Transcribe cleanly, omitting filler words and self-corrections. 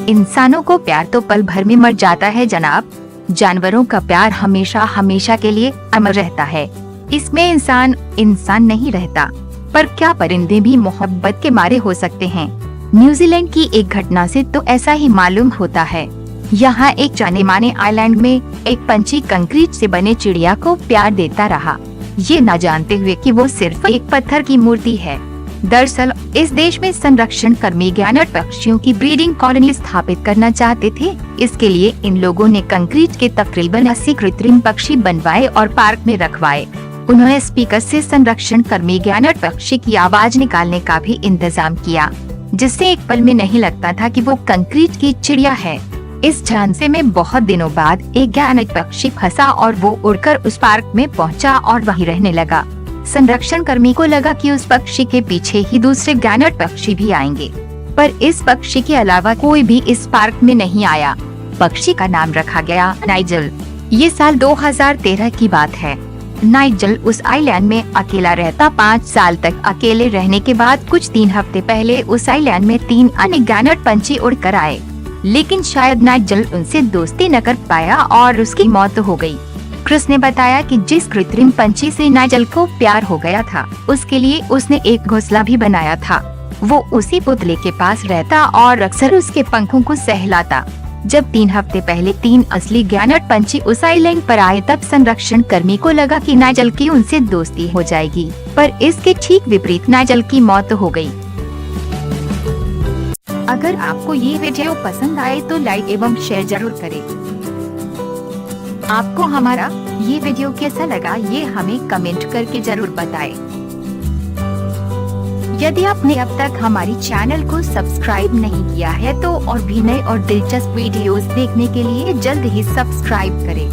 इंसानों को प्यार तो पल भर में मर जाता है जनाब। जानवरों का प्यार हमेशा हमेशा के लिए अमर रहता है। इसमें इंसान नहीं रहता। पर क्या परिंदे भी मोहब्बत के मारे हो सकते हैं? न्यूजीलैंड की एक घटना से तो ऐसा ही मालूम होता है। यहाँ एक जाने माने आइलैंड में एक पंछी कंक्रीट से बने चिड़िया को प्यार देता रहा, ये न जानते हुए कि वो सिर्फ एक पत्थर की मूर्ति है। दरअसल इस देश में संरक्षण कर्मी गैनट पक्षियों की ब्रीडिंग कॉलोनी स्थापित करना चाहते थे। इसके लिए इन लोगों ने कंक्रीट के तकरीबन 80 कृत्रिम पक्षी बनवाए और पार्क में रखवाए। उन्होंने स्पीकर से संरक्षण कर्मी गैनट पक्षी की आवाज निकालने का भी इंतजाम किया, जिससे एक पल में नहीं लगता था कि वो कंक्रीट की चिड़िया है। इस झांसे में बहुत दिनों बाद एक गैनट पक्षी फंसा और वो उड़कर उस पार्क में पहुंचा और वहीं रहने लगा। संरक्षण कर्मी को लगा कि उस पक्षी के पीछे ही दूसरे गैनट पक्षी भी आएंगे, पर इस पक्षी के अलावा कोई भी इस पार्क में नहीं आया। पक्षी का नाम रखा गया नाइजल। ये साल 2013 की बात है। नाइजल उस आइलैंड में अकेला रहता। 5 साल तक अकेले रहने के बाद कुछ 3 हफ्ते पहले उस आइलैंड में 3 अन्य गैनट पंछी उड़कर आए, लेकिन शायद नाइजल उनसे दोस्ती न कर पाया और उसकी मौत हो गई। क्रिस ने बताया कि जिस कृत्रिम पंछी से नाइजल को प्यार हो गया था, उसके लिए उसने एक घोंसला भी बनाया था। वो उसी पुतले के पास रहता और अक्सर उसके पंखों को सहलाता। जब 3 हफ्ते पहले 3 असली गैनट पंछी उस आइलैंड पर आए, तब संरक्षण कर्मी को लगा कि नाइजल की उनसे दोस्ती हो जाएगी, पर इसके ठीक विपरीत नाइजल की मौत हो गई। अगर आपको ये वीडियो पसंद आए तो लाइक एवं शेयर जरूर करें। आपको हमारा ये वीडियो कैसा लगा, ये हमें कमेंट करके जरूर बताएं। यदि आपने अब तक हमारी चैनल को सब्सक्राइब नहीं किया है तो और भी नए और दिलचस्प वीडियोस देखने के लिए जल्द ही सब्सक्राइब करें।